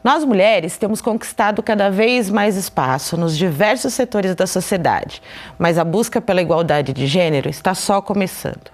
Nós mulheres temos conquistado cada vez mais espaço nos diversos setores da sociedade, mas a busca pela igualdade de gênero está só começando.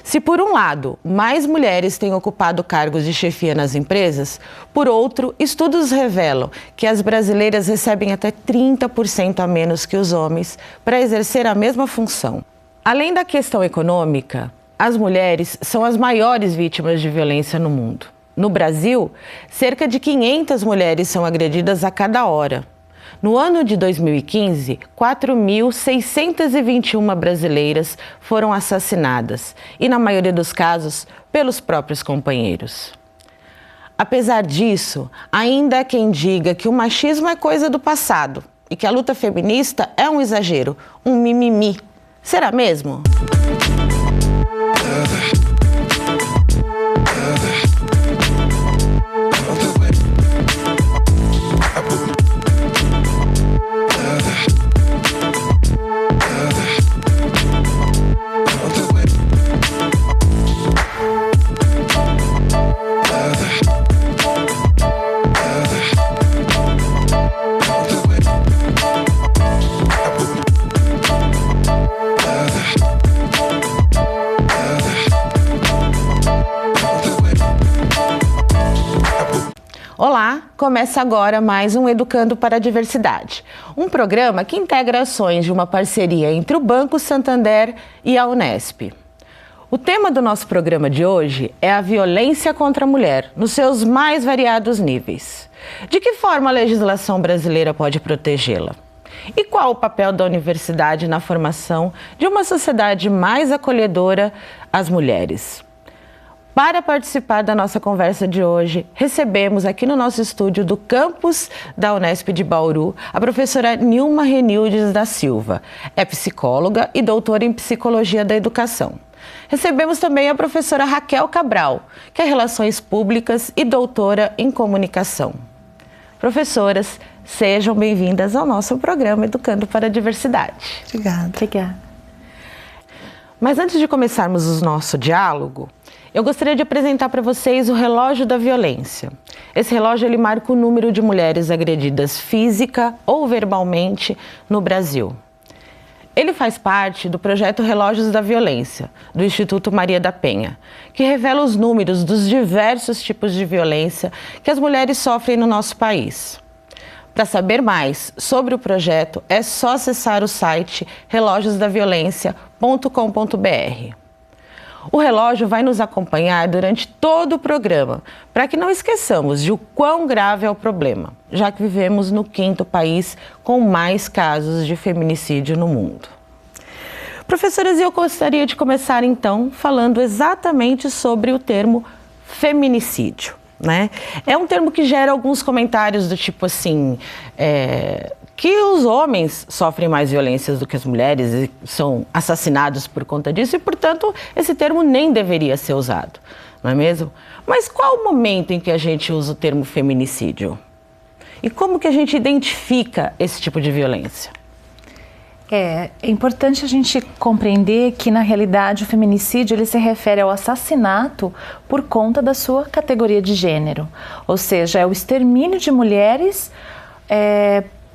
Se por um lado, mais mulheres têm ocupado cargos de chefia nas empresas, por outro, estudos revelam que as brasileiras recebem até 30% a menos que os homens para exercer a mesma função. Além da questão econômica, as mulheres são as maiores vítimas de violência no mundo. No Brasil, cerca de 500 mulheres são agredidas a cada hora. No ano de 2015, 4.621 brasileiras foram assassinadas e, na maioria dos casos, pelos próprios companheiros. Apesar disso, ainda há quem diga que o machismo é coisa do passado e que a luta feminista é um exagero, um mimimi. Será mesmo? Olá, começa agora mais um Educando para a Diversidade, um programa que integra ações de uma parceria entre o Banco Santander e a Unesp. O tema do nosso programa de hoje é a violência contra a mulher, nos seus mais variados níveis. De que forma a legislação brasileira pode protegê-la? E qual o papel da universidade na formação de uma sociedade mais acolhedora às mulheres? Para participar da nossa conversa de hoje, recebemos aqui no nosso estúdio do campus da Unesp de Bauru a professora Nilma Renildes da Silva. É psicóloga e doutora em Psicologia da Educação. Recebemos também a professora Raquel Cabral, que é Relações Públicas e doutora em Comunicação. Professoras, sejam bem-vindas ao nosso programa Educando para a Diversidade. Obrigada. Mas antes de começarmos o nosso diálogo, eu gostaria de apresentar para vocês o relógio da violência. Esse relógio ele marca o número de mulheres agredidas física ou verbalmente no Brasil. Ele faz parte do projeto Relógios da Violência, do Instituto Maria da Penha, que revela os números dos diversos tipos de violência que as mulheres sofrem no nosso país. Para saber mais sobre o projeto, é só acessar o site relógiosdaviolência.com.br. O relógio vai nos acompanhar durante todo o programa, para que não esqueçamos de o quão grave é o problema, já que vivemos no 5º país com mais casos de feminicídio no mundo. Professoras, eu gostaria de começar então falando exatamente sobre o termo feminicídio, né? É um termo que gera alguns comentários do tipo assim, que os homens sofrem mais violências do que as mulheres e são assassinados por conta disso e, portanto, esse termo nem deveria ser usado, não é mesmo? Mas qual o momento em que a gente usa o termo feminicídio? E como que a gente identifica esse tipo de violência? É importante a gente compreender que, na realidade, o feminicídio ele se refere ao assassinato por conta da sua categoria de gênero, ou seja, é o extermínio de mulheres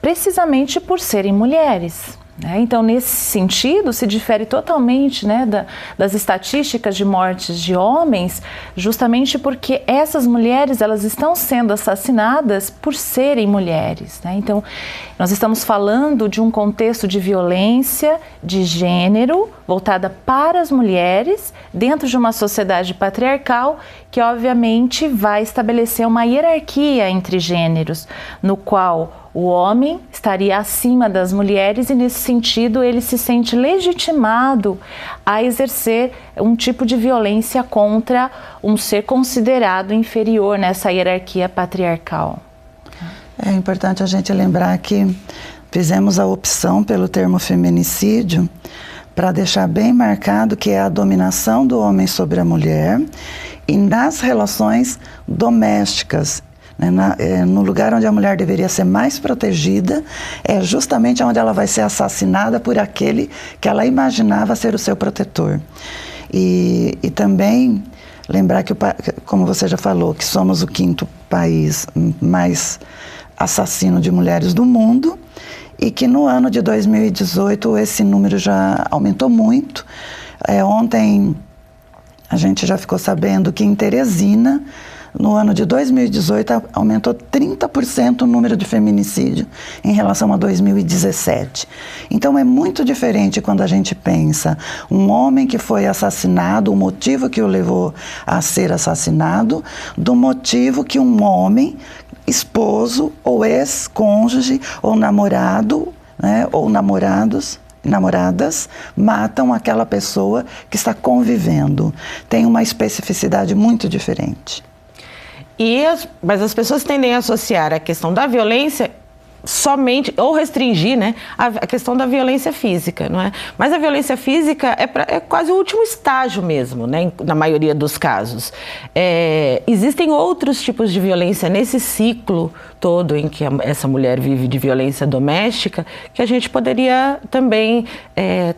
precisamente por serem mulheres. Então, nesse sentido, se difere totalmente das estatísticas de mortes de homens, justamente porque essas mulheres elas estão sendo assassinadas por serem mulheres. Então, nós estamos falando de um contexto de violência de gênero voltada para as mulheres dentro de uma sociedade patriarcal que, obviamente, vai estabelecer uma hierarquia entre gêneros, no qual o homem estaria acima das mulheres e, nesse sentido, ele se sente legitimado a exercer um tipo de violência contra um ser considerado inferior nessa hierarquia patriarcal. É importante a gente lembrar que fizemos a opção pelo termo feminicídio para deixar bem marcado que é a dominação do homem sobre a mulher e nas relações domésticas. No lugar onde a mulher deveria ser mais protegida, é justamente onde ela vai ser assassinada por aquele que ela imaginava ser o seu protetor. E também lembrar que, como você já falou, que somos o 5º país mais assassino de mulheres do mundo, e que no ano de 2018 esse número já aumentou muito. Ontem a gente já ficou sabendo que em Teresina, no ano de 2018, aumentou 30% o número de feminicídio em relação a 2017. Então é muito diferente quando a gente pensa um homem que foi assassinado, o motivo que o levou a ser assassinado, do motivo que um homem, esposo ou ex-cônjuge ou namorado, né, ou namoradas, matam aquela pessoa que está convivendo. Tem uma especificidade muito diferente. Mas as pessoas tendem a associar a questão da violência somente, ou restringir, né, a questão da violência física, não é? Mas a violência física é quase o último estágio mesmo, né, na maioria dos casos. Existem outros tipos de violência nesse ciclo todo em que essa mulher vive de violência doméstica, que a gente poderia também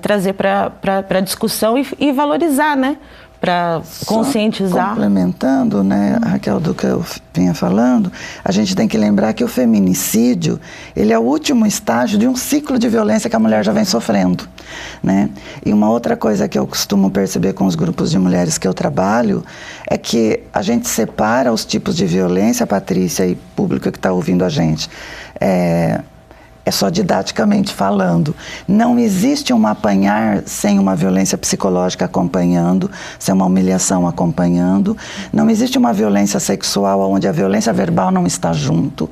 trazer para a discussão e valorizar, né? Para conscientizar. Complementando, né, Raquel, do que eu vinha falando, a gente tem que lembrar que o feminicídio, ele é o último estágio de um ciclo de violência que a mulher já vem sofrendo, né? E uma outra coisa que eu costumo perceber com os grupos de mulheres que eu trabalho é que a gente separa os tipos de violência, Patrícia e público que está ouvindo a gente, é só didaticamente falando. Não existe um apanhar sem uma violência psicológica acompanhando, sem uma humilhação acompanhando. Não existe uma violência sexual onde a violência verbal não está junto.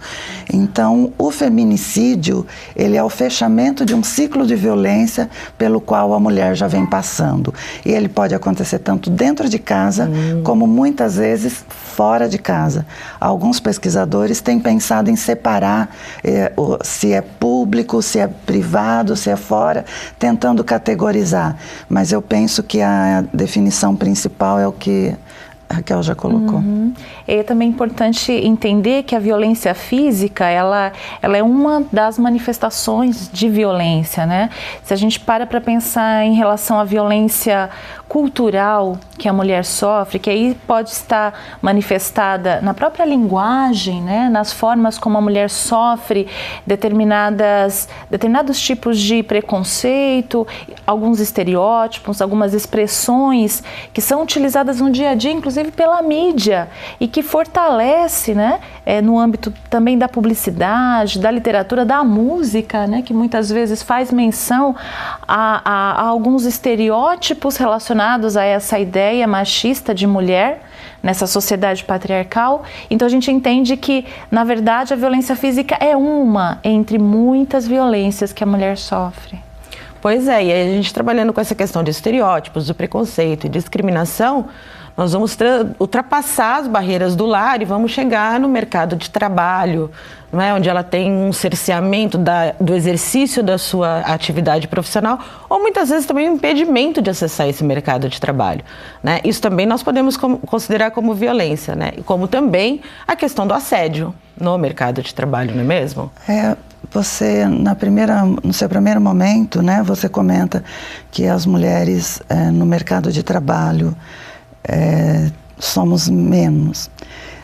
Então, o feminicídio, ele é o fechamento de um ciclo de violência pelo qual a mulher já vem passando. E ele pode acontecer tanto dentro de casa, como muitas vezes fora de casa. Alguns pesquisadores têm pensado em separar se é público, se é privado, se é fora, tentando categorizar. Mas eu penso que a definição principal é o que a Raquel já colocou. É também importante entender que a violência física, ela é uma das manifestações de violência, né? Se a gente para pensar em relação à violência cultural que a mulher sofre, que aí pode estar manifestada na própria linguagem, né? Nas formas como a mulher sofre determinados tipos de preconceito, alguns estereótipos, algumas expressões que são utilizadas no dia a dia, inclusive pela mídia, e que fortalece, né, no âmbito também da publicidade, da literatura, da música, né, que muitas vezes faz menção a alguns estereótipos relacionados a essa ideia machista de mulher nessa sociedade patriarcal. Então a gente entende que, na verdade, a violência física é uma entre muitas violências que a mulher sofre. Pois é, e a gente trabalhando com essa questão de estereótipos, do preconceito e discriminação, nós vamos ultrapassar as barreiras do lar e vamos chegar no mercado de trabalho, não é? Onde ela tem um cerceamento do exercício da sua atividade profissional, ou muitas vezes também um impedimento de acessar esse mercado de trabalho, né? Isso também nós podemos considerar como violência, né? E como também a questão do assédio no mercado de trabalho, não é mesmo? Você, no seu primeiro momento, né, você comenta que as mulheres no mercado de trabalho somos menos.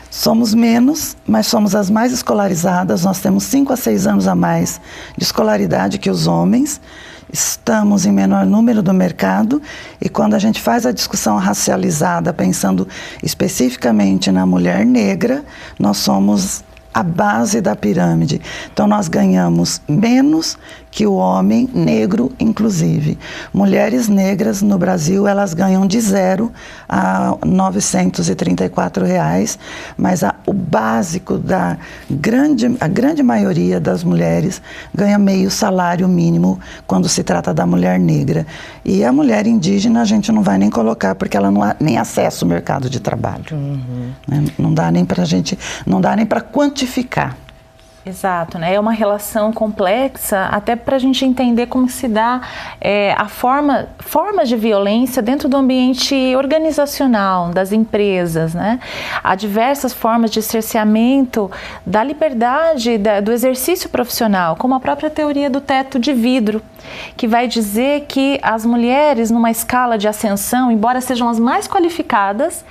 Somos menos, mas somos as mais escolarizadas. Nós temos 5 a 6 anos a mais de escolaridade que os homens. Estamos em menor número do mercado, e quando a gente faz a discussão racializada, pensando especificamente na mulher negra, nós somos a base da pirâmide. Então nós ganhamos menos que o homem negro, inclusive. Mulheres negras no Brasil, elas ganham de 0 a R$ 934, mas o básico a grande maioria das mulheres ganha meio salário mínimo quando se trata da mulher negra. E a mulher indígena a gente não vai nem colocar, porque ela não há nem acesso ao mercado de trabalho. Né? Não dá nem para quantificar. Exato, né? É uma relação complexa até para a gente entender como se dá formas de violência dentro do ambiente organizacional das empresas, né? Há diversas formas de cerceamento da liberdade do exercício profissional, como a própria teoria do teto de vidro, que vai dizer que as mulheres, numa escala de ascensão, embora sejam as mais qualificadas,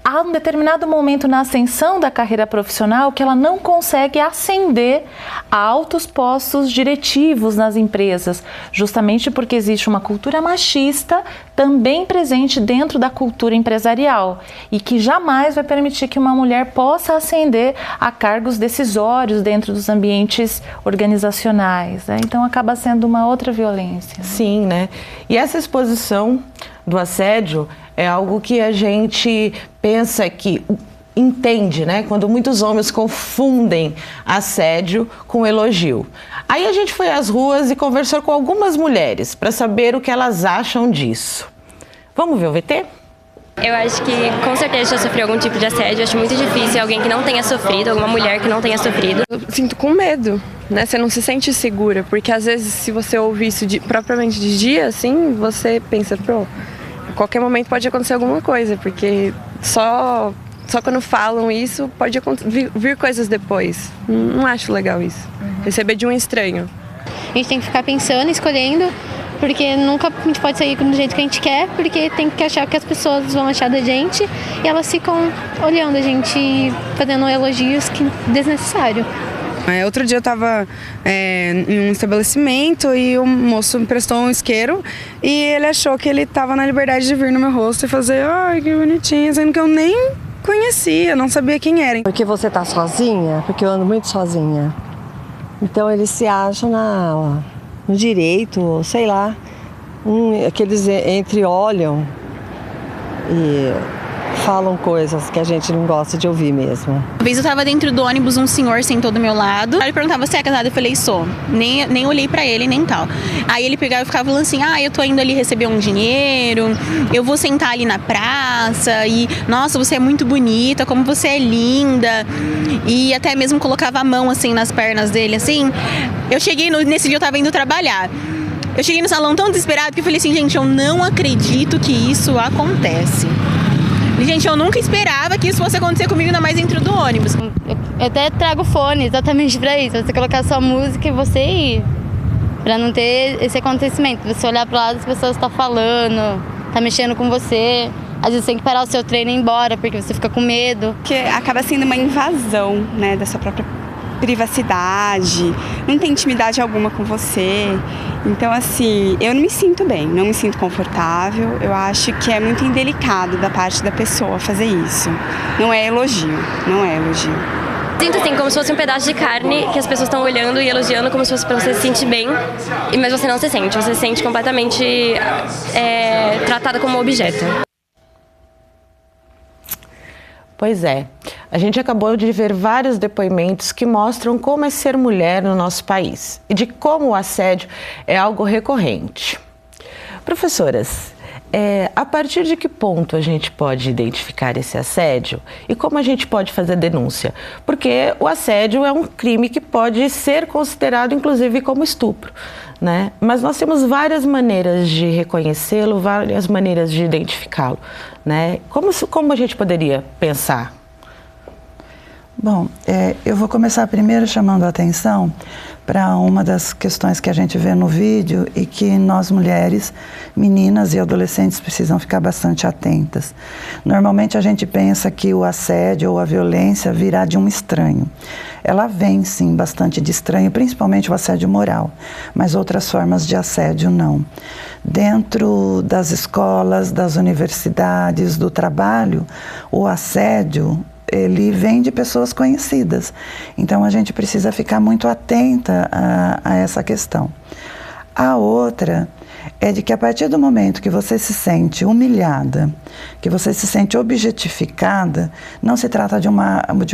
há um determinado momento na ascensão da carreira profissional que ela não consegue ascender a altos postos diretivos nas empresas, justamente porque existe uma cultura machista também presente dentro da cultura empresarial e que jamais vai permitir que uma mulher possa ascender a cargos decisórios dentro dos ambientes organizacionais, né? Então acaba sendo uma outra violência. Sim, né? E essa exposição do assédio é algo que a gente pensa que entende, né? Quando muitos homens confundem assédio com elogio. Aí a gente foi às ruas e conversou com algumas mulheres para saber o que elas acham disso. Vamos ver o VT? Eu acho que com certeza já sofreu algum tipo de assédio. Eu acho muito difícil alguém que não tenha sofrido, alguma mulher que não tenha sofrido. Eu sinto com medo, né? Você não se sente segura, porque às vezes se você ouvir isso propriamente de dia, assim, você pensa, pô, a qualquer momento pode acontecer alguma coisa, porque só quando falam isso pode vir coisas depois. Não acho legal isso. Receber de um estranho. A gente tem que ficar pensando, escolhendo, porque nunca a gente pode sair do jeito que a gente quer, porque tem que achar o que as pessoas vão achar da gente e elas ficam olhando a gente, fazendo elogios desnecessários. Outro dia eu estava em um estabelecimento e o moço me prestou um isqueiro e ele achou que ele estava na liberdade de vir no meu rosto e fazer, ai, que bonitinho, sendo que eu nem conhecia, não sabia quem era. Porque você tá sozinha? Porque eu ando muito sozinha. Então eles se acham no direito, sei lá, que eles entreolham e falam coisas que a gente não gosta de ouvir mesmo. Uma vez eu tava dentro do ônibus, um senhor sentou do meu lado. Aí ele perguntava, você é casado? Eu falei, sou. Nem olhei pra ele, nem tal. Aí ele pegava e ficava falando assim, eu tô indo ali receber um dinheiro, eu vou sentar ali na praça e, nossa, você é muito bonita, como você é linda. E até mesmo colocava a mão assim nas pernas dele, assim. Eu cheguei, nesse dia eu tava indo trabalhar. Eu cheguei no salão tão desesperado que eu falei assim, gente, eu não acredito que isso acontece. Gente, eu nunca esperava que isso fosse acontecer comigo, ainda mais dentro do ônibus. Eu até trago fone exatamente pra isso, você colocar sua música e você ir, pra não ter esse acontecimento. Você olhar pro lado, as pessoas estão falando, tá mexendo com você. Às vezes você tem que parar o seu treino e ir embora, porque você fica com medo. Porque acaba sendo uma invasão, né, da sua própria privacidade, não tem intimidade alguma com você. Então, assim, eu não me sinto bem, não me sinto confortável. Eu acho que é muito indelicado da parte da pessoa fazer isso. Não é elogio, não é elogio. Sinto assim, como se fosse um pedaço de carne que as pessoas estão olhando e elogiando como se fosse pra você se sentir bem, mas você não se sente, você se sente completamente tratada como objeto. Pois é, a gente acabou de ver vários depoimentos que mostram como é ser mulher no nosso país e de como o assédio é algo recorrente. Professoras, a partir de que ponto a gente pode identificar esse assédio e como a gente pode fazer denúncia? Porque o assédio é um crime que pode ser considerado inclusive como estupro, né? Mas nós temos várias maneiras de reconhecê-lo, várias maneiras de identificá-lo, né? Como a gente poderia pensar? Bom, eu vou começar primeiro chamando a atenção para uma das questões que a gente vê no vídeo e que nós mulheres, meninas e adolescentes precisam ficar bastante atentas. Normalmente a gente pensa que o assédio ou a violência virá de um estranho. Ela vem sim bastante de estranho, principalmente o assédio moral, mas outras formas de assédio não. Dentro das escolas, das universidades, do trabalho, o assédio ele vem de pessoas conhecidas. Então a gente precisa ficar muito atenta a essa questão. A outra é de que a partir do momento que você se sente humilhada, que você se sente objetificada, não se trata de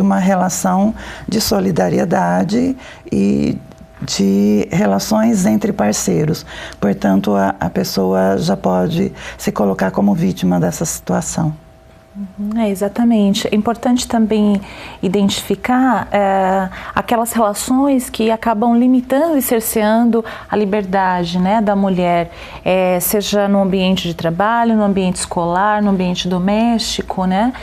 uma relação de solidariedade e de relações entre parceiros. Portanto, a pessoa já pode se colocar como vítima dessa situação. Exatamente. É importante também identificar aquelas relações que acabam limitando e cerceando a liberdade, né, da mulher, seja no ambiente de trabalho, no ambiente escolar, no ambiente doméstico, né?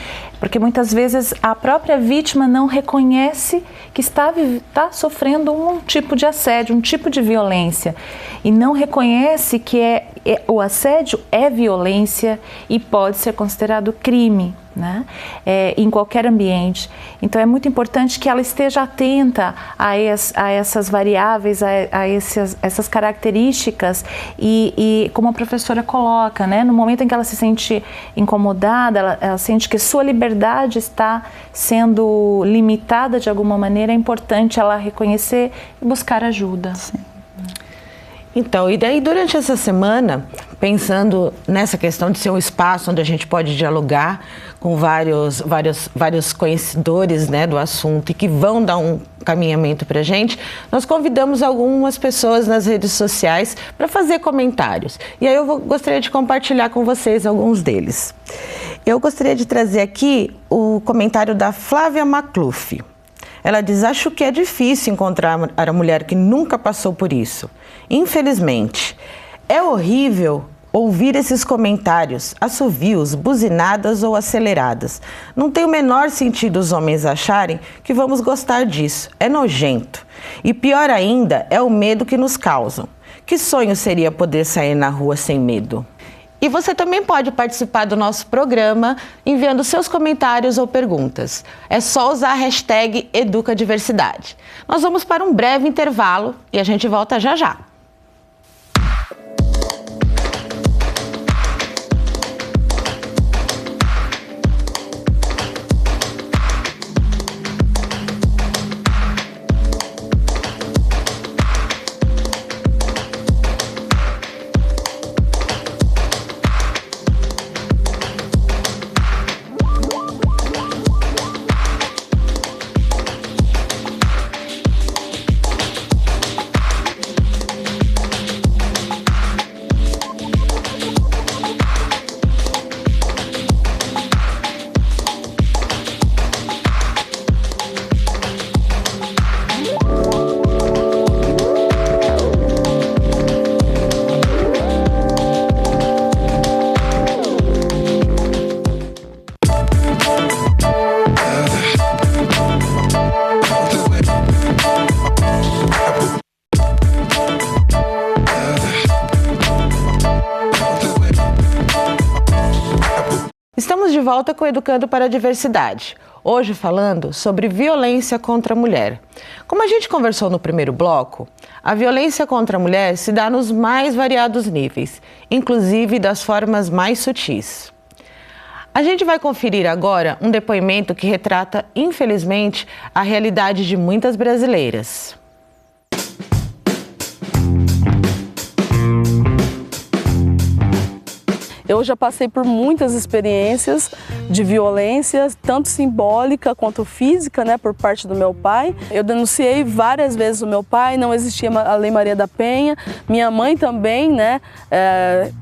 Porque muitas vezes a própria vítima não reconhece que está sofrendo um tipo de assédio, um tipo de violência, e não reconhece que o assédio é violência e pode ser considerado crime, né? Em qualquer ambiente. Então é muito importante que ela esteja atenta a essas variáveis, a essas características e como a professora coloca, né? No momento em que ela se sente incomodada, ela sente que sua liberdade está sendo limitada de alguma maneira, é importante ela reconhecer e buscar ajuda. Sim. Então, e daí durante essa semana, pensando nessa questão de ser um espaço onde a gente pode dialogar com vários conhecedores, né, do assunto e que vão dar um caminhamento para a gente, nós convidamos algumas pessoas nas redes sociais para fazer comentários. E aí eu gostaria de compartilhar com vocês alguns deles. Eu gostaria de trazer aqui o comentário da Flávia Macluf. Ela diz: acho que é difícil encontrar a mulher que nunca passou por isso. Infelizmente, é horrível ouvir esses comentários, assovios, buzinadas ou aceleradas. Não tem o menor sentido os homens acharem que vamos gostar disso. É nojento. E pior ainda, é o medo que nos causam. Que sonho seria poder sair na rua sem medo? E você também pode participar do nosso programa enviando seus comentários ou perguntas. É só usar a hashtag EducaDiversidade. Nós vamos para um breve intervalo e a gente volta já já. Estamos de volta com Educando para a Diversidade. Hoje falando sobre violência contra a mulher. Como a gente conversou no primeiro bloco, a violência contra a mulher se dá nos mais variados níveis, inclusive das formas mais sutis. A gente vai conferir agora um depoimento que retrata, infelizmente, a realidade de muitas brasileiras. Eu já passei por muitas experiências de violência, tanto simbólica quanto física, né, por parte do meu pai. Eu denunciei várias vezes o meu pai, não existia a Lei Maria da Penha. Minha mãe também, né,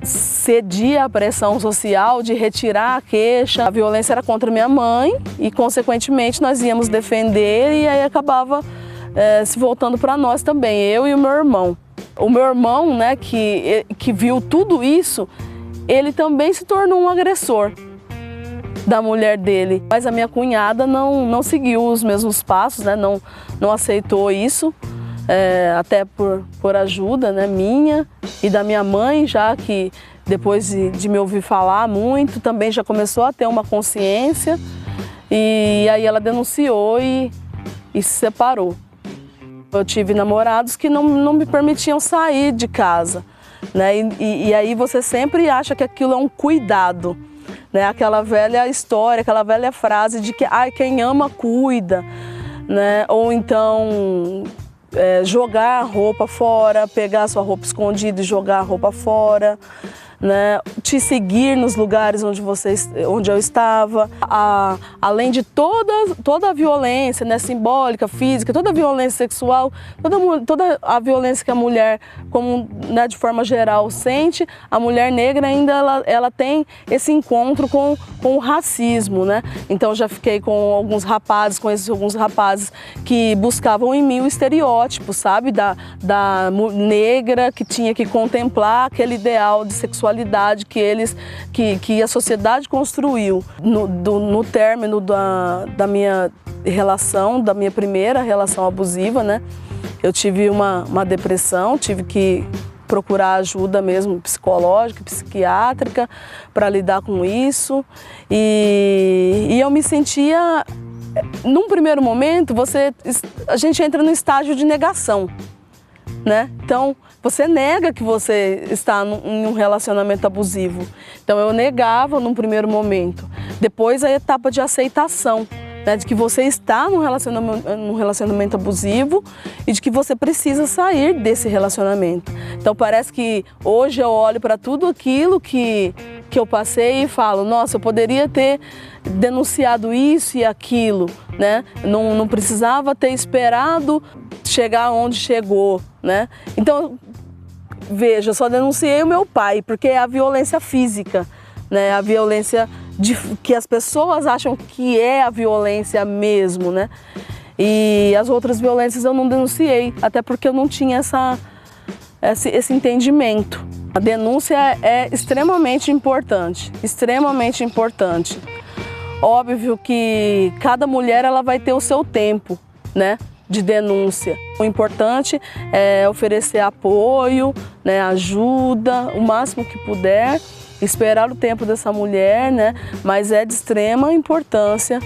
cedia à pressão social de retirar a queixa. A violência era contra minha mãe e, consequentemente, nós íamos defender e aí acabava se voltando para nós também, eu e o meu irmão. O meu irmão, né, que viu tudo isso, ele também se tornou um agressor da mulher dele. Mas a minha cunhada não seguiu os mesmos passos, né? Não aceitou isso, até por ajuda, né, minha e da minha mãe, já que depois de me ouvir falar muito, também já começou a ter uma consciência. E aí ela denunciou e se separou. Eu tive namorados que não me permitiam sair de casa. Né? E aí você sempre acha que aquilo é um cuidado, né? Aquela velha história, aquela velha frase de que quem ama cuida, né? Ou então jogar a roupa fora, pegar a sua roupa escondida e jogar a roupa fora, né, te seguir nos lugares onde eu estava, além de toda a violência, né, simbólica, física, toda a violência sexual, toda a violência que a mulher, como, né, de forma geral, sente, a mulher negra ainda ela tem esse encontro com o racismo, né? Então já fiquei com alguns rapazes, conheci alguns rapazes que buscavam em mim o estereótipo, sabe, da negra que tinha que contemplar aquele ideal de sexualidade que a sociedade construiu. No término da minha relação, da minha primeira relação abusiva, né? Eu tive uma depressão, tive que procurar ajuda mesmo psicológica, psiquiátrica para lidar com isso. E eu me sentia, num primeiro momento, a gente entra no estágio de negação, né? Então, você nega que você está em um relacionamento abusivo. Então, eu negava num primeiro momento. Depois, a etapa de aceitação, né, de que você está num relacionamento abusivo e de que você precisa sair desse relacionamento. Então, parece que hoje eu olho para tudo aquilo que eu passei e falo, nossa, eu poderia ter denunciado isso e aquilo, né? Não precisava ter esperado chegar onde chegou, né? Então, veja, eu só denunciei o meu pai, porque é a violência física, né? A violência que as pessoas acham que é a violência mesmo, né? E as outras violências eu não denunciei, até porque eu não tinha esse entendimento. A denúncia é extremamente importante, extremamente importante. Óbvio que cada mulher ela vai ter o seu tempo, né, de denúncia. O importante é oferecer apoio, né, ajuda, o máximo que puder, esperar o tempo dessa mulher, né, mas é de extrema importância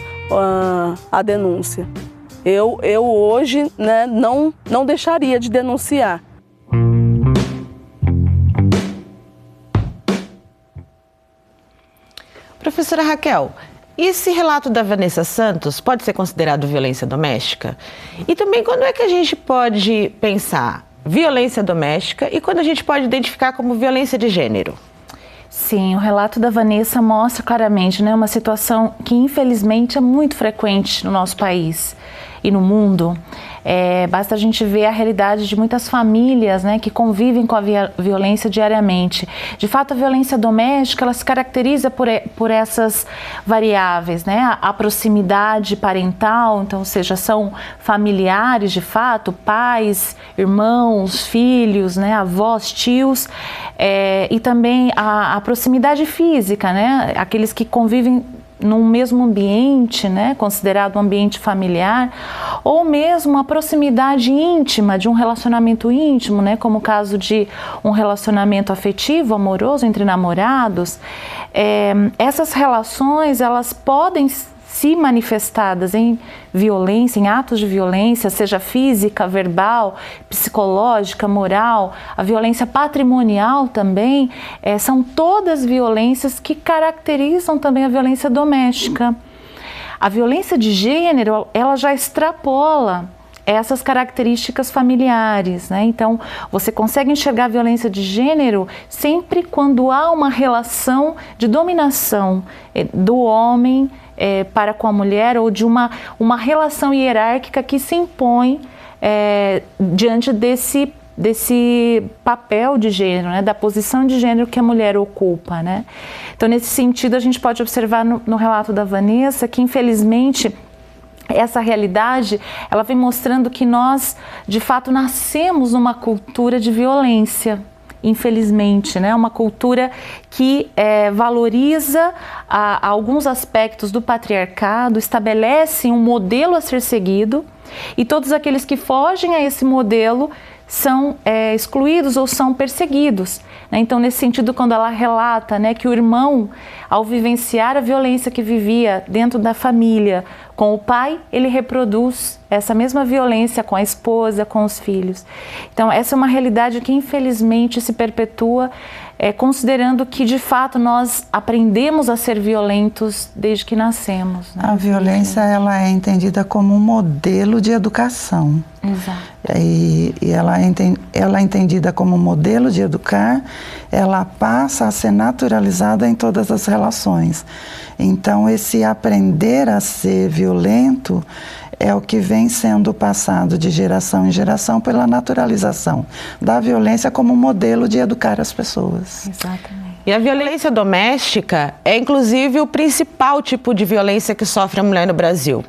a denúncia. Eu hoje, né, não deixaria de denunciar. Professora Raquel, esse relato da Vanessa Santos pode ser considerado violência doméstica? E também quando é que a gente pode pensar violência doméstica e quando a gente pode identificar como violência de gênero? Sim, o relato da Vanessa mostra claramente, né, uma situação que infelizmente é muito frequente no nosso país e no mundo. Basta a gente ver a realidade de muitas famílias, né, que convivem com a violência diariamente. De fato, a violência doméstica ela se caracteriza por essas variáveis, né? A proximidade parental, então, ou seja, são familiares de fato, pais, irmãos, filhos, né, avós, tios, e também a proximidade física, né? Aqueles que convivem num mesmo ambiente, né, considerado um ambiente familiar, ou mesmo a proximidade íntima de um relacionamento íntimo, né, como o caso de um relacionamento afetivo, amoroso entre namorados. Essas relações, elas podem se manifestadas em violência, em atos de violência, seja física, verbal, psicológica, moral, a violência patrimonial também, são todas violências que caracterizam também a violência doméstica. A violência de gênero, ela já extrapola essas características familiares, né? Então, você consegue enxergar a violência de gênero sempre quando há uma relação de dominação do homem para com a mulher, ou de uma relação hierárquica que se impõe diante desse papel de gênero, né, da posição de gênero que a mulher ocupa, né? Então, nesse sentido, a gente pode observar no relato da Vanessa que, infelizmente, essa realidade, ela vem mostrando que nós, de fato, nascemos numa cultura de violência, infelizmente, né? Uma cultura que valoriza alguns aspectos do patriarcado, estabelece um modelo a ser seguido, e todos aqueles que fogem a esse modelo são excluídos ou são perseguidos, né? Então, nesse sentido, quando ela relata, né, que o irmão, ao vivenciar a violência que vivia dentro da família com o pai, ele reproduz essa mesma violência com a esposa, com os filhos. Então, essa é uma realidade que infelizmente se perpetua considerando que, de fato, nós aprendemos a ser violentos desde que nascemos. Né? A violência, ela é entendida como um modelo de educação. Exato. E ela é entendida como um modelo de educar, ela passa a ser naturalizada em todas as relações. Então, esse aprender a ser violento é o que vem sendo passado de geração em geração pela naturalização da violência como modelo de educar as pessoas. Exatamente. E a violência doméstica é, inclusive, o principal tipo de violência que sofre a mulher no Brasil.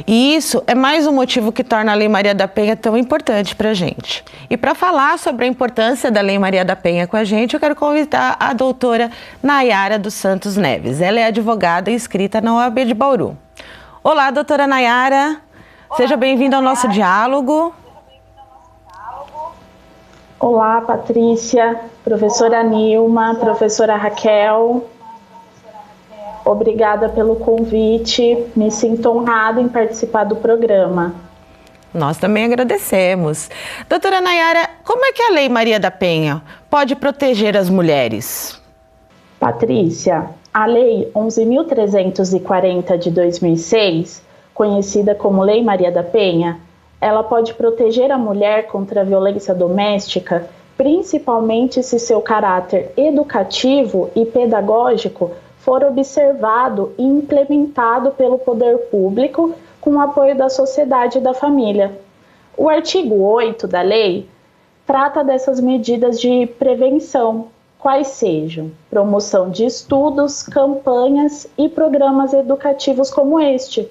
E isso é mais um motivo que torna a Lei Maria da Penha tão importante para a gente. E para falar sobre a importância da Lei Maria da Penha com a gente, eu quero convidar a doutora Nayara dos Santos Neves. Ela é advogada inscrita na OAB de Bauru. Olá, doutora Nayara. Seja bem-vinda ao nosso diálogo. Olá, Patrícia, professora Nilma, professora Raquel. Obrigada pelo convite. Me sinto honrada em participar do programa. Nós também agradecemos. Doutora Nayara, como é que a Lei Maria da Penha pode proteger as mulheres? Patrícia, a Lei 11.340 de 2006, conhecida como Lei Maria da Penha, ela pode proteger a mulher contra a violência doméstica, principalmente se seu caráter educativo e pedagógico for observado e implementado pelo poder público com o apoio da sociedade e da família. O artigo 8 da lei trata dessas medidas de prevenção, quais sejam promoção de estudos, campanhas e programas educativos como este,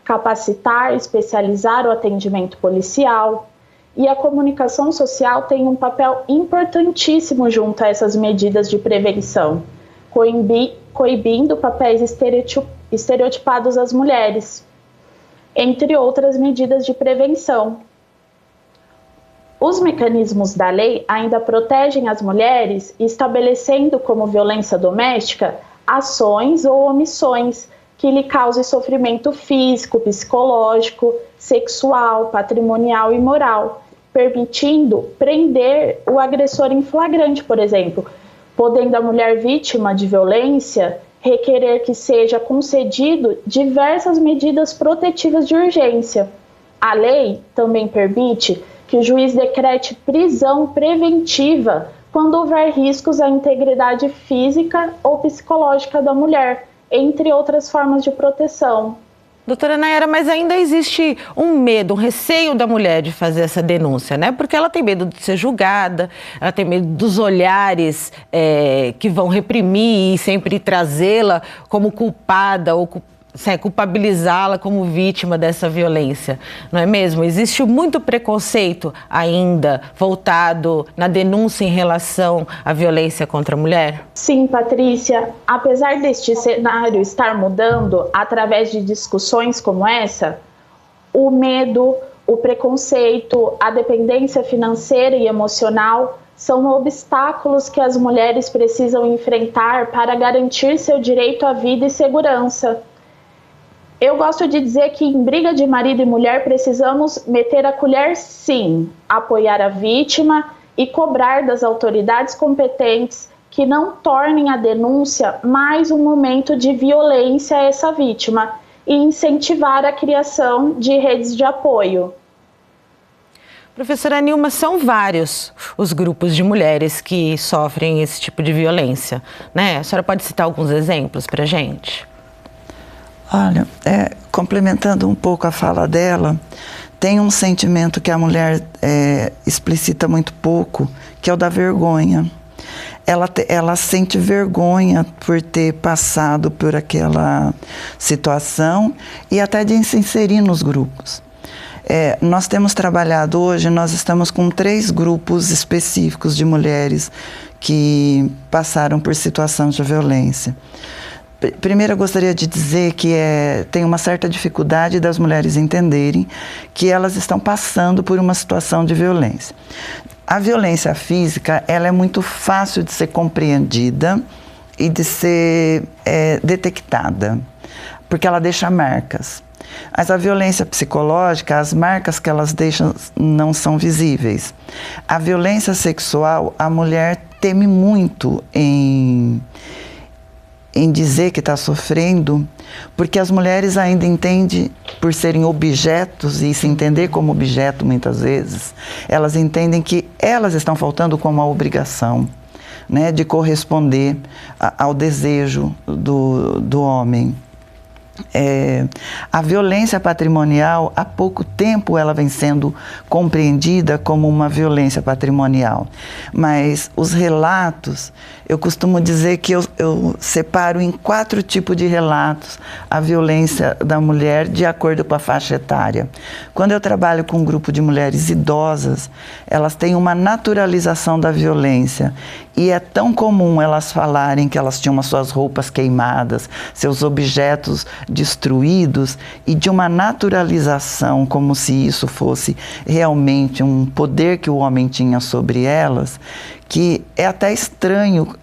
capacitar, especializar o atendimento policial, e a comunicação social tem um papel importantíssimo junto a essas medidas de prevenção, coibindo papéis estereotipados às mulheres, entre outras medidas de prevenção. Os mecanismos da lei ainda protegem as mulheres, estabelecendo como violência doméstica ações ou omissões que lhe causem sofrimento físico, psicológico, sexual, patrimonial e moral, permitindo prender o agressor em flagrante, por exemplo, podendo a mulher vítima de violência requerer que seja concedido diversas medidas protetivas de urgência. A lei também permite que o juiz decrete prisão preventiva quando houver riscos à integridade física ou psicológica da mulher, entre outras formas de proteção. Doutora Nayara, mas ainda existe um medo, um receio da mulher de fazer essa denúncia, né? Porque ela tem medo de ser julgada, ela tem medo dos olhares que vão reprimir e sempre trazê-la como culpada ou culpabilizá-la como vítima dessa violência, não é mesmo? Existe muito preconceito ainda voltado na denúncia em relação à violência contra a mulher? Sim, Patrícia. Apesar deste cenário estar mudando através de discussões como essa, o medo, o preconceito, a dependência financeira e emocional são obstáculos que as mulheres precisam enfrentar para garantir seu direito à vida e segurança. Eu gosto de dizer que em briga de marido e mulher precisamos meter a colher sim, apoiar a vítima e cobrar das autoridades competentes que não tornem a denúncia mais um momento de violência a essa vítima e incentivar a criação de redes de apoio. Professora Nilma, são vários os grupos de mulheres que sofrem esse tipo de violência, né? A senhora pode citar alguns exemplos para a gente? Olha, complementando um pouco a fala dela, tem um sentimento que a mulher explicita muito pouco, que é o da vergonha. Ela sente vergonha por ter passado por aquela situação e até de se inserir nos grupos. Nós temos trabalhado hoje, nós estamos com 3 grupos específicos de mulheres que passaram por situação de violência. Primeiro, eu gostaria de dizer que tem uma certa dificuldade das mulheres entenderem que elas estão passando por uma situação de violência. A violência física, ela é muito fácil de ser compreendida e de ser detectada, porque ela deixa marcas. Mas a violência psicológica, as marcas que elas deixam não são visíveis. A violência sexual, a mulher teme muito em dizer que está sofrendo, porque as mulheres ainda entendem, por serem objetos e se entender como objeto muitas vezes, elas entendem que elas estão faltando com uma obrigação, né, de corresponder ao desejo do homem. A violência patrimonial, há pouco tempo ela vem sendo compreendida como uma violência patrimonial, mas os relatos, eu costumo dizer que eu separo em 4 tipos de relatos a violência da mulher de acordo com a faixa etária. Quando eu trabalho com um grupo de mulheres idosas, elas têm uma naturalização da violência e é tão comum elas falarem que elas tinham as suas roupas queimadas, seus objetos destruídos, e de uma naturalização como se isso fosse realmente um poder que o homem tinha sobre elas, que é até estranho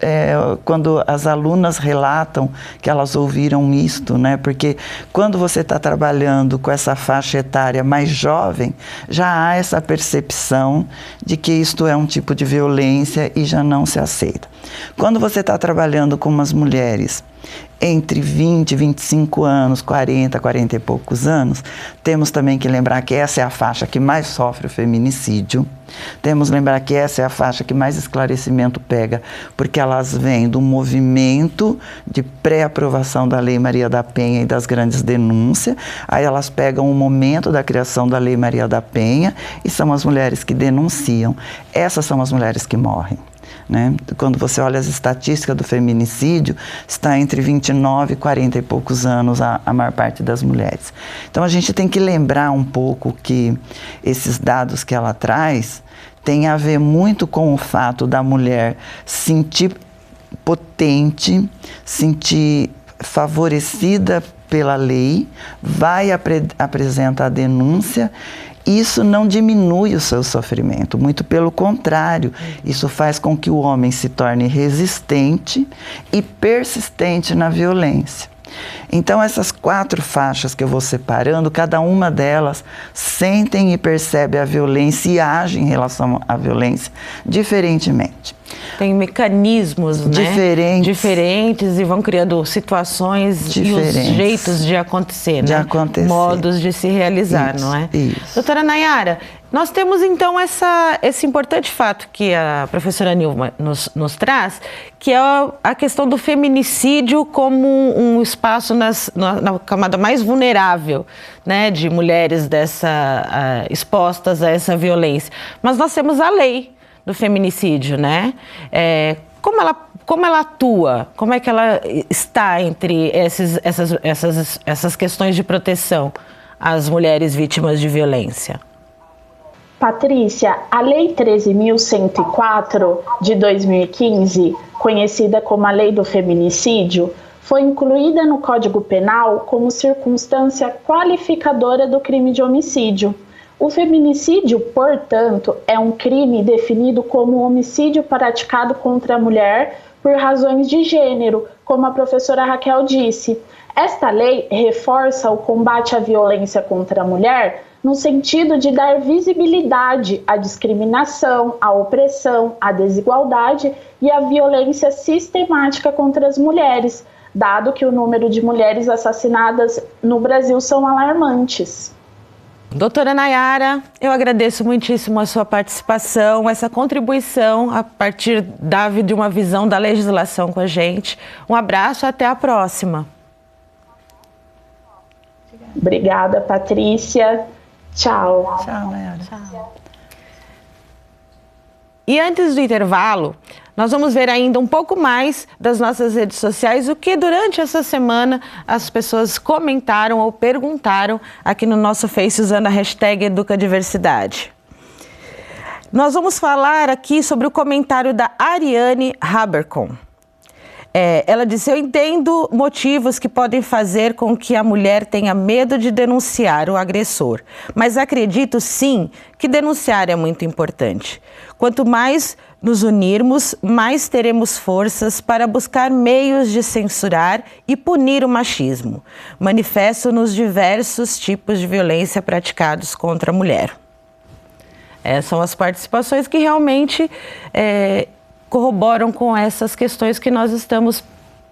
quando as alunas relatam que elas ouviram isto, né? Porque quando você está trabalhando com essa faixa etária mais jovem, já há essa percepção de que isto é um tipo de violência e já não se aceita. Quando você está trabalhando com umas mulheres entre 20 e 25 anos, 40, 40 e poucos anos, temos também que lembrar que essa é a faixa que mais sofre o feminicídio. Temos que lembrar que essa é a faixa que mais esclarecimento pega, porque elas vêm do movimento de pré-aprovação da Lei Maria da Penha e das grandes denúncias. Aí elas pegam o momento da criação da Lei Maria da Penha e são as mulheres que denunciam. Essas são as mulheres que morrem, né? Quando você olha as estatísticas do feminicídio, está entre 29 e 40 e poucos anos a maior parte das mulheres. Então a gente tem que lembrar um pouco que esses dados que ela traz têm a ver muito com o fato da mulher sentir potente, sentir favorecida pela lei, vai apresentar a denúncia. Isso não diminui o seu sofrimento, muito pelo contrário, isso faz com que o homem se torne resistente e persistente na violência. Então essas 4 faixas que eu vou separando, cada uma delas sentem e percebem a violência e agem em relação à violência diferentemente. Tem mecanismos, né? Diferentes e vão criando situações diferentes. E os jeitos de acontecer, né? Modos de se realizar, isso, não é? Isso. Doutora Nayara, nós temos então esse importante fato que a professora Nilma nos traz, que é a questão do feminicídio como um espaço na camada mais vulnerável, né, de mulheres expostas a essa violência. Mas nós temos a lei do feminicídio, né? Como ela atua? Como é que ela está entre essas questões de proteção às mulheres vítimas de violência? Patrícia, a Lei 13.104 de 2015, conhecida como a Lei do Feminicídio, foi incluída no Código Penal como circunstância qualificadora do crime de homicídio. O feminicídio, portanto, é um crime definido como homicídio praticado contra a mulher por razões de gênero, como a professora Raquel disse. Esta lei reforça o combate à violência contra a mulher no sentido de dar visibilidade à discriminação, à opressão, à desigualdade e à violência sistemática contra as mulheres, dado que o número de mulheres assassinadas no Brasil são alarmantes. Doutora Nayara, eu agradeço muitíssimo a sua participação, essa contribuição a partir de uma visão da legislação com a gente. Um abraço, até a próxima. Obrigada, Patrícia. Tchau. Tchau, Nayara. Tchau. E antes do intervalo, nós vamos ver ainda um pouco mais das nossas redes sociais, o que durante essa semana as pessoas comentaram ou perguntaram aqui no nosso Face usando a hashtag Educadiversidade. Nós vamos falar aqui sobre o comentário da Ariane Habercom. Ela disse: eu entendo motivos que podem fazer com que a mulher tenha medo de denunciar o agressor, mas acredito sim que denunciar é muito importante. Quanto mais nos unirmos, mais teremos forças para buscar meios de censurar e punir o machismo, manifesto nos diversos tipos de violência praticados contra a mulher. São as participações que realmente corroboram com essas questões que nós estamos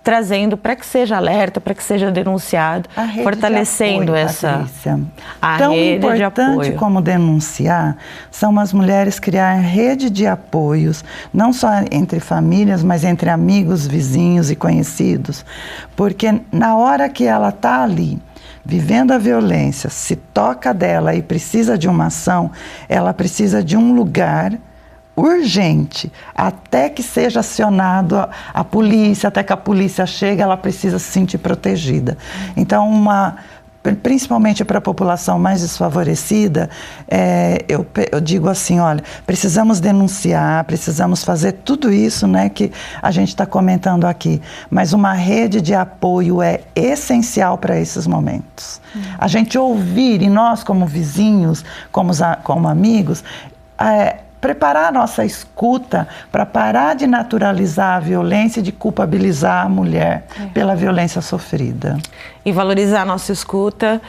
trazendo para que seja alerta, para que seja denunciado, fortalecendo apoio, essa Patrícia. a Tão rede de importante apoio. como denunciar são as mulheres criar rede de apoios, não só entre famílias, mas entre amigos, vizinhos e conhecidos, porque na hora que ela está ali vivendo a violência, se toca dela e precisa de uma ação, ela precisa de um lugar urgente, até que seja acionado a polícia, até que a polícia chegue, ela precisa se sentir protegida. Então, principalmente para a população mais desfavorecida, eu digo assim, olha, precisamos denunciar, precisamos fazer tudo isso, né, que a gente está comentando aqui, mas uma rede de apoio é essencial para esses momentos. A gente ouvir, e nós como vizinhos, como amigos, preparar a nossa escuta para parar de naturalizar a violência e de culpabilizar a mulher pela violência sofrida. E valorizar a nossa escuta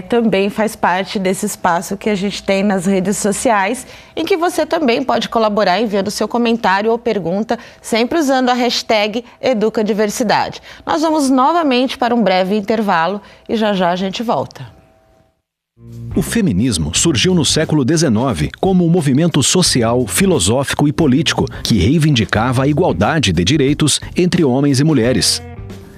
também faz parte desse espaço que a gente tem nas redes sociais, em que você também pode colaborar enviando seu comentário ou pergunta, sempre usando a hashtag #EducaDiversidade. Nós vamos novamente para um breve intervalo e já já a gente volta. O feminismo surgiu no século XIX como um movimento social, filosófico e político que reivindicava a igualdade de direitos entre homens e mulheres.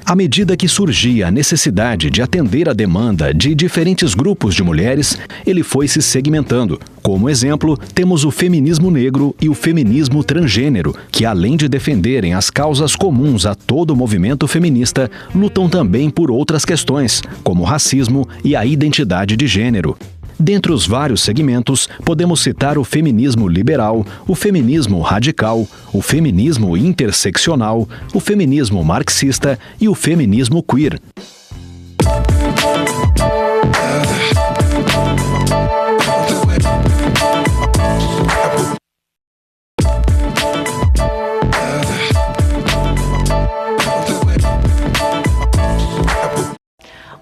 À medida que surgia a necessidade de atender a demanda de diferentes grupos de mulheres, ele foi se segmentando. Como exemplo, temos o feminismo negro e o feminismo transgênero, que além de defenderem as causas comuns a todo o movimento feminista, lutam também por outras questões, como o racismo e a identidade de gênero. Dentre os vários segmentos, podemos citar o feminismo liberal, o feminismo radical, o feminismo interseccional, o feminismo marxista e o feminismo queer.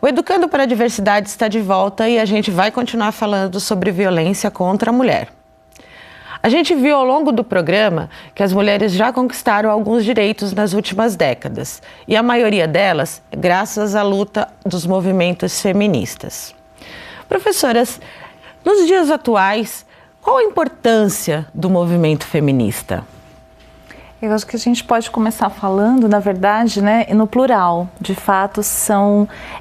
O Educando para a Diversidade está de volta e a gente vai continuar falando sobre violência contra a mulher. A gente viu ao longo do programa que as mulheres já conquistaram alguns direitos nas últimas décadas e a maioria delas graças à luta dos movimentos feministas. Professoras, nos dias atuais, qual a importância do movimento feminista? Eu acho que a gente pode começar falando, na verdade, né, no plural. De fato,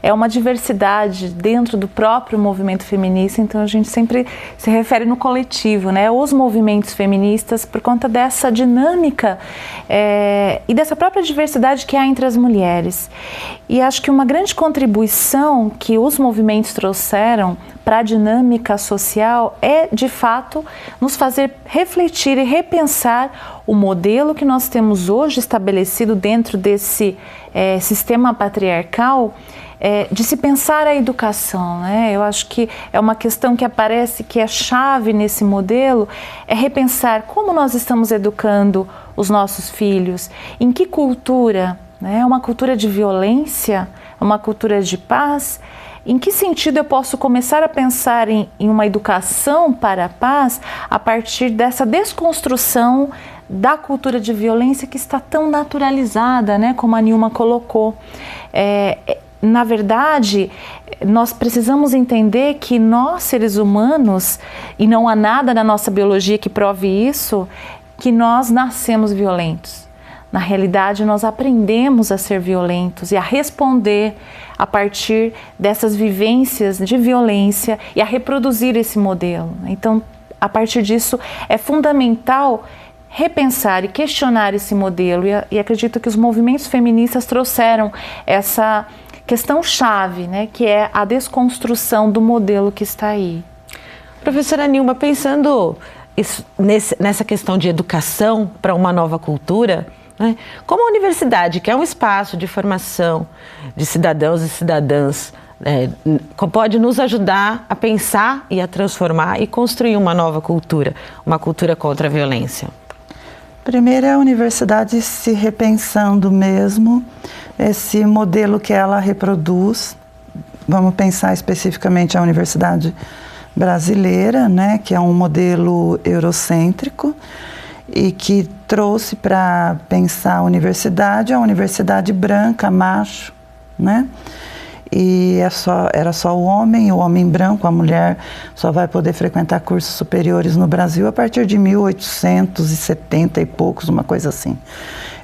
é uma diversidade dentro do próprio movimento feminista, então a gente sempre se refere no coletivo, né, os movimentos feministas, por conta dessa dinâmica e dessa própria diversidade que há entre as mulheres. E acho que uma grande contribuição que os movimentos trouxeram para a dinâmica social é, de fato, nos fazer refletir e repensar o modelo que nós temos hoje estabelecido dentro desse sistema patriarcal, de se pensar a educação, né? Eu acho que é uma questão que aparece que é chave nesse modelo, é repensar como nós estamos educando os nossos filhos, em que cultura, né? Uma cultura de violência, uma cultura de paz. Em que sentido eu posso começar a pensar em uma educação para a paz a partir dessa desconstrução da cultura de violência que está tão naturalizada, né, como a Nilma colocou. Na verdade, nós precisamos entender que nós, seres humanos, e não há nada na nossa biologia que prove isso, que nós nascemos violentos. Na realidade, nós aprendemos a ser violentos e a responder a partir dessas vivências de violência e a reproduzir esse modelo. Então, a partir disso, é fundamental repensar e questionar esse modelo e acredito que os movimentos feministas trouxeram essa questão-chave, né, que é a desconstrução do modelo que está aí. Professora Nilma, pensando nessa questão de educação para uma nova cultura, né? Como a universidade, que é um espaço de formação de cidadãos e cidadãs, pode nos ajudar a pensar e a transformar e construir uma nova cultura, uma cultura contra a violência? Primeiro é a universidade se repensando mesmo, esse modelo que ela reproduz. Vamos pensar especificamente a universidade brasileira, né, que é um modelo eurocêntrico. e que trouxe para pensar a universidade branca, macho, né? E era só o homem branco, a mulher só vai poder frequentar cursos superiores no Brasil a partir de 1870 e poucos, uma coisa assim.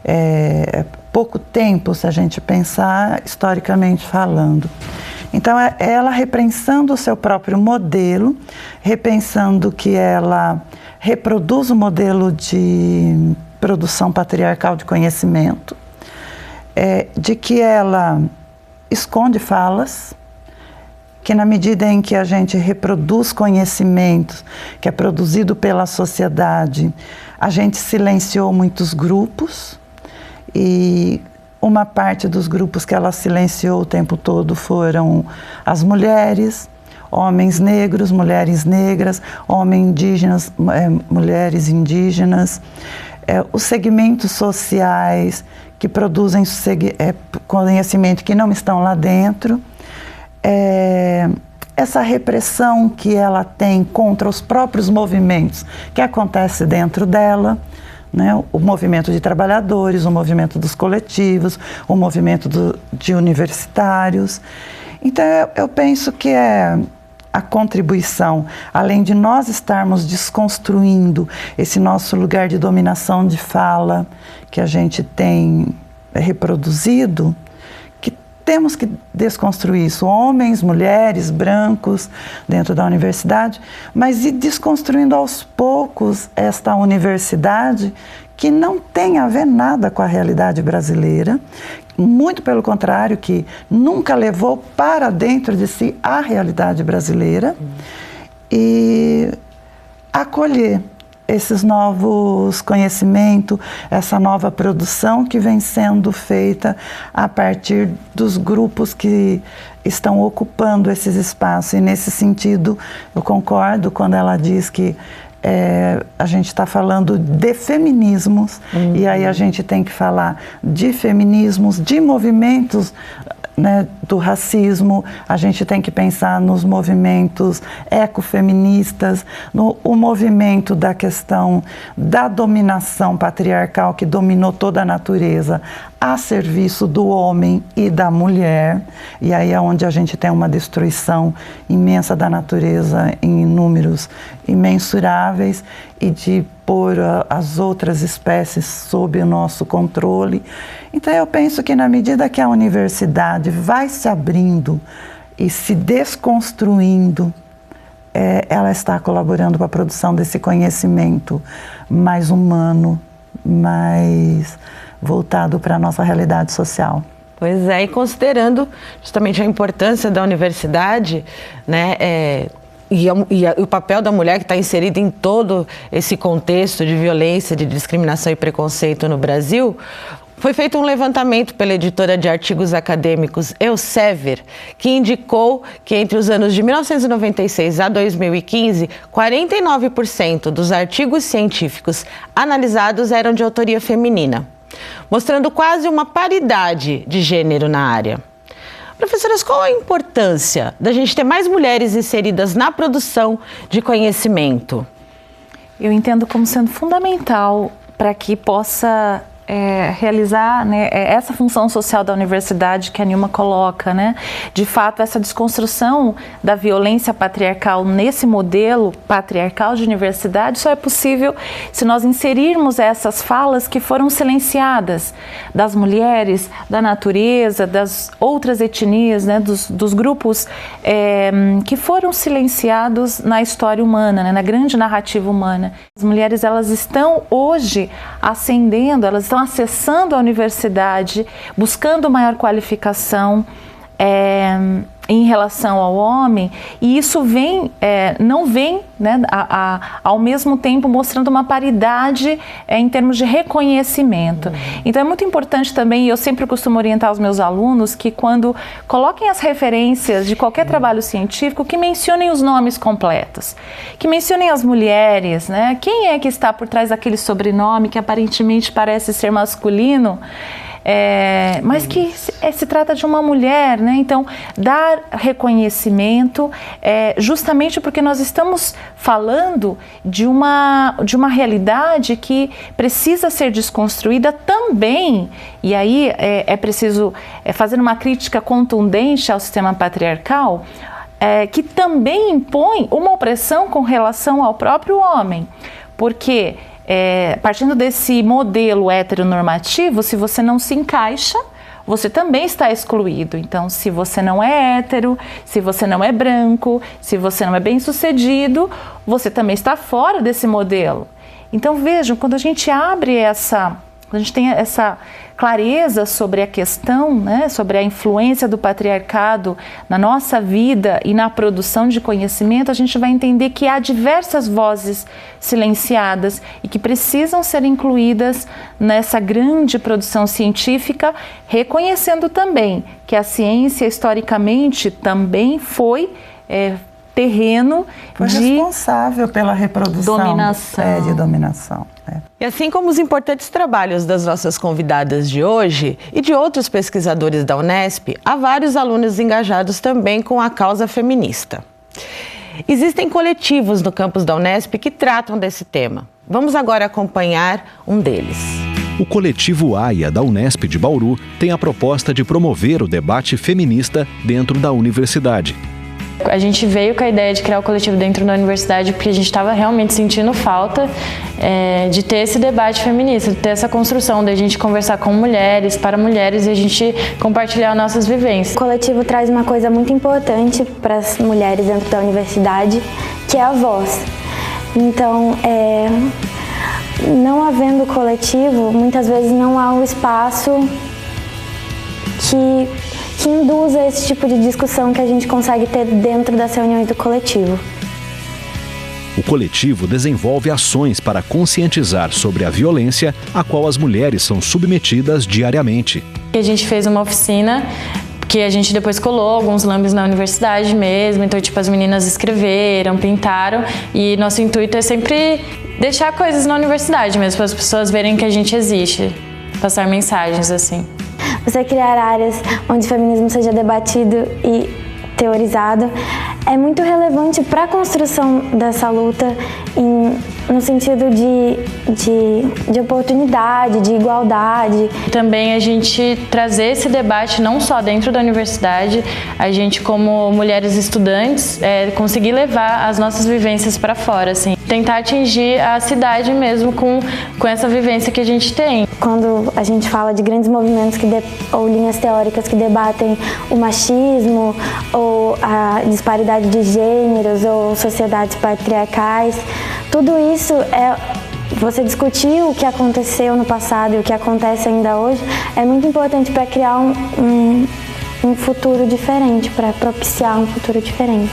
É pouco tempo, se a gente pensar historicamente falando. Então, ela repensando o seu próprio modelo, repensando que ela reproduz o modelo de produção patriarcal de conhecimento, de que ela esconde falas, que na medida em que a gente reproduz conhecimentos que é produzido pela sociedade, a gente silenciou muitos grupos, e uma parte dos grupos que ela silenciou o tempo todo foram as mulheres, homens negros, mulheres negras, homens indígenas, mulheres indígenas, os segmentos sociais que produzem conhecimento que não estão lá dentro, essa repressão que ela tem contra os próprios movimentos que acontece dentro dela, né? O movimento de trabalhadores, o movimento dos coletivos, o movimento de universitários. Então, eu penso que a contribuição, além de nós estarmos desconstruindo esse nosso lugar de dominação de fala que a gente tem reproduzido, que temos que desconstruir isso, homens, mulheres, brancos, dentro da universidade, mas ir desconstruindo aos poucos esta universidade que não tem a ver nada com a realidade brasileira, muito pelo contrário, que nunca levou para dentro de si a realidade brasileira, e acolher esses novos conhecimentos, essa nova produção que vem sendo feita a partir dos grupos que estão ocupando esses espaços. E nesse sentido, eu concordo quando ela diz que a gente está falando de feminismos, e aí a gente tem que falar de feminismos, de movimentos, né, do racismo, a gente tem que pensar nos movimentos ecofeministas, o movimento da questão da dominação patriarcal que dominou toda a natureza a serviço do homem e da mulher, e aí é onde a gente tem uma destruição imensa da natureza em números imensuráveis, e de pôr as outras espécies sob o nosso controle. Então eu penso que na medida que a universidade vai se abrindo e se desconstruindo, ela está colaborando para a produção desse conhecimento mais humano, mais voltado para a nossa realidade social. Pois é, e considerando justamente a importância da universidade, né, e o papel da mulher que está inserida em todo esse contexto de violência, de discriminação e preconceito no Brasil, foi feito um levantamento pela editora de artigos acadêmicos Elsevier, que indicou que entre os anos de 1996 a 2015, 49% dos artigos científicos analisados eram de autoria feminina, mostrando quase uma paridade de gênero na área. Professoras, qual a importância da gente ter mais mulheres inseridas na produção de conhecimento? Eu entendo como sendo fundamental para que possa realizar, né, essa função social da universidade que a Nilma coloca, né? De fato, essa desconstrução da violência patriarcal nesse modelo patriarcal de universidade só é possível se nós inserirmos essas falas que foram silenciadas das mulheres, da natureza, das outras etnias, né, dos grupos que foram silenciados na história humana, né, na grande narrativa humana. As mulheres, elas estão hoje ascendendo, elas estão acessando a universidade, buscando maior qualificação em relação ao homem, e isso não vem, né, ao mesmo tempo mostrando uma paridade em termos de reconhecimento. Então é muito importante também, e eu sempre costumo orientar os meus alunos, que quando coloquem as referências de qualquer trabalho científico, que mencionem os nomes completos, que mencionem as mulheres, né? Quem é que está por trás daquele sobrenome que aparentemente parece ser masculino, mas que se trata de uma mulher, né? Então, dar reconhecimento, justamente porque nós estamos falando de uma realidade que precisa ser desconstruída também, e aí é preciso fazer uma crítica contundente ao sistema patriarcal, que também impõe uma opressão com relação ao próprio homem, porque partindo desse modelo heteronormativo, se você não se encaixa, você também está excluído. Então, se você não é hétero, se você não é branco, se você não é bem-sucedido, você também está fora desse modelo. Então, vejam, quando a gente quando a gente tem essa clareza sobre a questão, né, sobre a influência do patriarcado na nossa vida e na produção de conhecimento, a gente vai entender que há diversas vozes silenciadas e que precisam ser incluídas nessa grande produção científica, reconhecendo também que a ciência, historicamente, também foi terreno responsável pela reprodução de dominação. E assim como os importantes trabalhos das nossas convidadas de hoje e de outros pesquisadores da Unesp, há vários alunos engajados também com a causa feminista. Existem coletivos no campus da Unesp que tratam desse tema. Vamos agora acompanhar um deles. O coletivo AIA da Unesp de Bauru tem a proposta de promover o debate feminista dentro da universidade. A gente veio com a ideia de criar o coletivo dentro da universidade porque a gente estava realmente sentindo falta de ter esse debate feminista, de ter essa construção, de a gente conversar com mulheres, para mulheres e a gente compartilhar nossas vivências. O coletivo traz uma coisa muito importante para as mulheres dentro da universidade, que é a voz. Então, não havendo coletivo, muitas vezes não há um espaço que induza esse tipo de discussão que a gente consegue ter dentro das reuniões do coletivo. O coletivo desenvolve ações para conscientizar sobre a violência a qual as mulheres são submetidas diariamente. A gente fez uma oficina que a gente depois colou alguns lambes na universidade mesmo, então as meninas escreveram, pintaram, e nosso intuito é sempre deixar coisas na universidade mesmo, para as pessoas verem que a gente existe, passar mensagens assim. Você criar áreas onde o feminismo seja debatido e teorizado é muito relevante para a construção dessa luta no sentido de oportunidade, de igualdade. Também a gente trazer esse debate não só dentro da universidade, a gente como mulheres estudantes conseguir levar as nossas vivências para fora, assim. Tentar atingir a cidade mesmo com essa vivência que a gente tem. Quando a gente fala de grandes movimentos ou linhas teóricas que debatem o machismo ou a disparidade de gêneros ou sociedades patriarcais, tudo isso você discutir o que aconteceu no passado e o que acontece ainda hoje é muito importante para criar um futuro diferente, para propiciar um futuro diferente.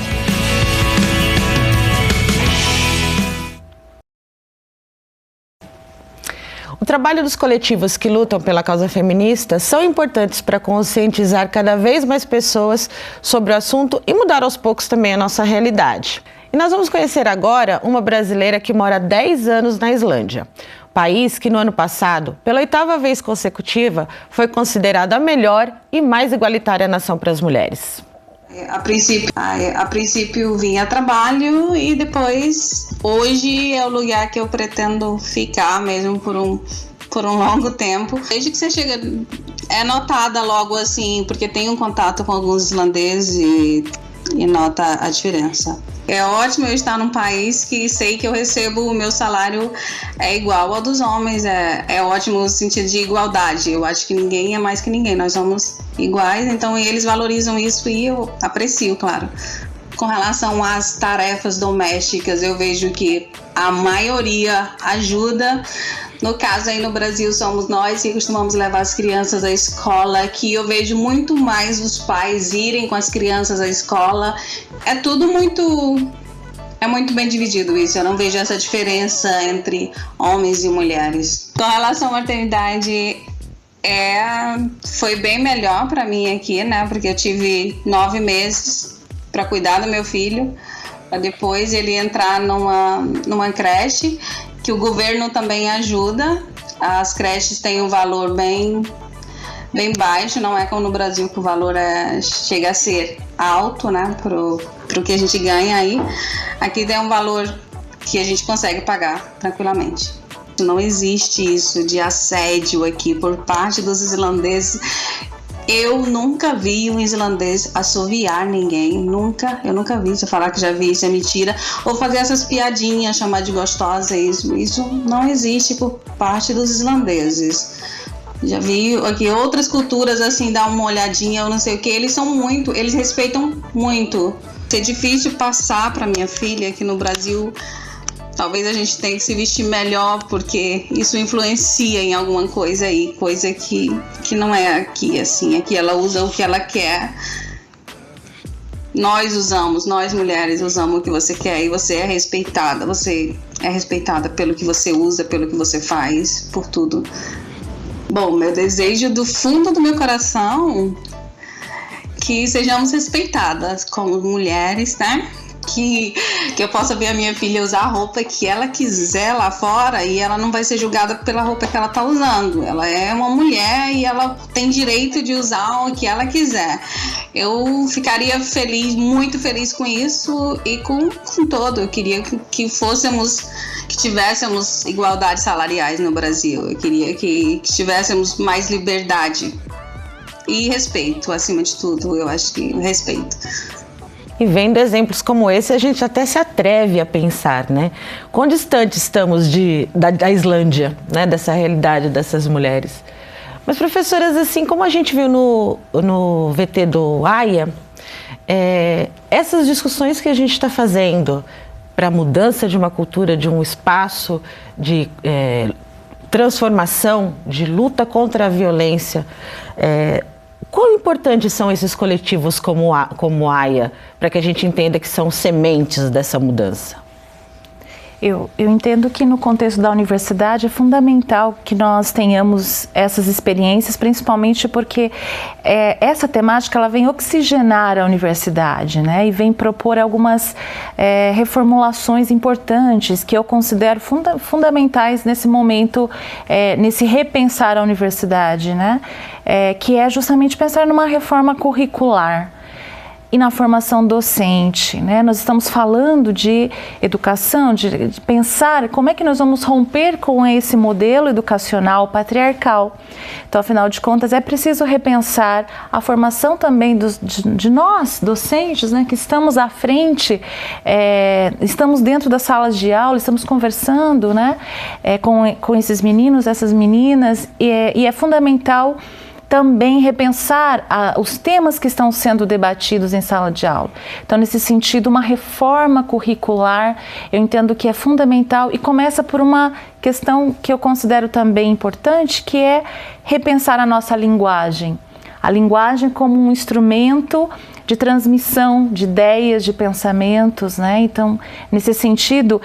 O trabalho dos coletivos que lutam pela causa feminista são importantes para conscientizar cada vez mais pessoas sobre o assunto e mudar aos poucos também a nossa realidade. E nós vamos conhecer agora uma brasileira que mora há 10 anos na Islândia. País que no ano passado, pela 8ª vez consecutiva, foi considerada a melhor e mais igualitária nação para as mulheres. A princípio vim a trabalho e depois, hoje é o lugar que eu pretendo ficar mesmo por um longo tempo. Desde que você chega, é notada logo assim, porque tem um contato com alguns islandeses e nota a diferença. É ótimo eu estar num país que sei que eu recebo, o meu salário é igual ao dos homens, é ótimo no sentido de igualdade. Eu acho que ninguém é mais que ninguém, nós somos iguais, então eles valorizam isso e eu aprecio, claro. Com relação às tarefas domésticas, eu vejo que a maioria ajuda. No caso, aí no Brasil, somos nós que costumamos levar as crianças à escola, que eu vejo muito mais os pais irem com as crianças à escola. É tudo muito bem dividido isso, eu não vejo essa diferença entre homens e mulheres. Com relação à maternidade, foi bem melhor para mim aqui, né? Porque eu tive 9 meses para cuidar do meu filho, para depois ele entrar numa creche, que o governo também ajuda. As creches têm um valor bem bem baixo, não é como no Brasil que o valor chega a ser alto, né, pro que a gente ganha aí. Aqui tem um valor que a gente consegue pagar tranquilamente. Não existe isso de assédio aqui por parte dos islandeses. Eu nunca vi um islandês assoviar ninguém, eu nunca vi. Se eu falar que já vi, isso é mentira. Ou fazer essas piadinhas, chamar de gostosa, isso não existe por parte dos islandeses. Já vi aqui outras culturas assim, dar uma olhadinha, eu não sei o que, eles respeitam muito. É difícil passar para minha filha aqui no Brasil. Talvez a gente tenha que se vestir melhor, porque isso influencia em alguma coisa aí, coisa que não é aqui, assim. Aqui ela usa o que ela quer. Nós mulheres usamos o que você quer, e você é respeitada pelo que você usa, pelo que você faz, por tudo. Bom, meu desejo do fundo do meu coração que sejamos respeitadas como mulheres, né? Que eu possa ver a minha filha usar a roupa que ela quiser lá fora e ela não vai ser julgada pela roupa que ela tá usando. Ela é uma mulher e ela tem direito de usar o que ela quiser. Eu ficaria feliz, muito feliz com isso e com todo. Eu queria que tivéssemos igualdade salariais no Brasil. Eu queria que tivéssemos mais liberdade e respeito, acima de tudo. Eu acho que respeito. E vendo exemplos como esse, a gente até se atreve a pensar, né? Quão distante estamos da Islândia, né? Dessa realidade dessas mulheres. Mas, professoras, assim como a gente viu no VT do AIA, essas discussões que a gente está fazendo para a mudança de uma cultura, de um espaço de transformação, de luta contra a violência, quão importantes são esses coletivos como o AIA, para que a gente entenda que são sementes dessa mudança? Eu entendo que no contexto da universidade é fundamental que nós tenhamos essas experiências, principalmente porque essa temática ela vem oxigenar a universidade, né? E vem propor algumas reformulações importantes que eu considero fundamentais nesse momento, nesse repensar a universidade, né? Que é justamente pensar numa reforma curricular e na formação docente, né? Nós estamos falando de educação, de pensar como é que nós vamos romper com esse modelo educacional patriarcal. Então, afinal de contas, é preciso repensar a formação também de nós, docentes, né? Que estamos à frente, estamos dentro das salas de aula, estamos conversando, né? Com esses meninos, essas meninas, e é fundamental também repensar os temas que estão sendo debatidos em sala de aula. Então, nesse sentido, uma reforma curricular, eu entendo que é fundamental e começa por uma questão que eu considero também importante, que é repensar a nossa linguagem. A linguagem como um instrumento de transmissão de ideias, de pensamentos, né? Então, nesse sentido,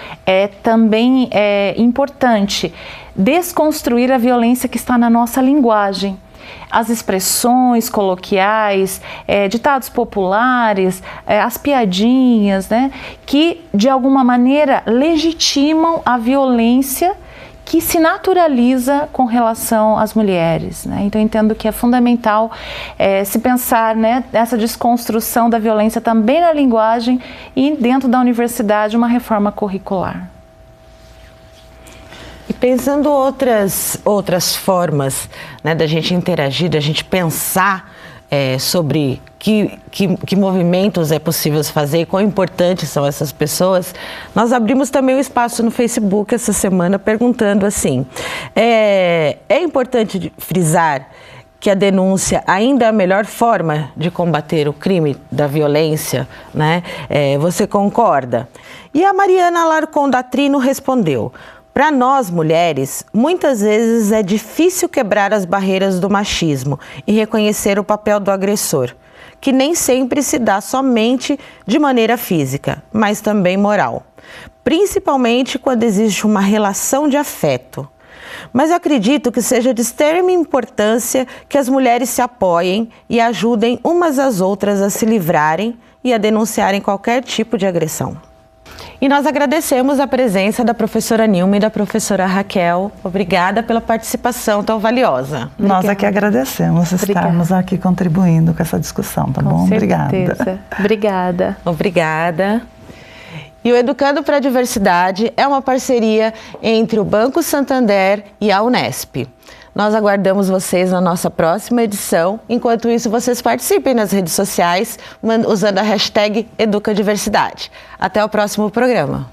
também é importante desconstruir a violência que está na nossa linguagem. As expressões coloquiais, ditados populares, as piadinhas, né, que de alguma maneira legitimam a violência que se naturaliza com relação às mulheres, né? Então eu entendo que é fundamental se pensar, né, nessa desconstrução da violência também na linguagem e dentro da universidade uma reforma curricular. E pensando outras formas, né, da gente interagir, da gente pensar sobre que movimentos é possível fazer e quão importantes são essas pessoas, nós abrimos também um espaço no Facebook essa semana perguntando assim, é importante frisar que a denúncia ainda é a melhor forma de combater o crime da violência, né? Você concorda? E a Mariana Larcondatrino respondeu: para nós, mulheres, muitas vezes é difícil quebrar as barreiras do machismo e reconhecer o papel do agressor, que nem sempre se dá somente de maneira física, mas também moral, principalmente quando existe uma relação de afeto. Mas eu acredito que seja de extrema importância que as mulheres se apoiem e ajudem umas às outras a se livrarem e a denunciarem qualquer tipo de agressão. E nós agradecemos a presença da professora Nilma e da professora Raquel. Obrigada pela participação tão valiosa. Nós é que agradecemos estarmos aqui contribuindo com essa discussão, tá bom? Obrigada. Obrigada. Obrigada. E o Educando para a Diversidade é uma parceria entre o Banco Santander e a Unesp. Nós aguardamos vocês na nossa próxima edição. Enquanto isso, vocês participem nas redes sociais usando a hashtag EducaDiversidade. Até o próximo programa.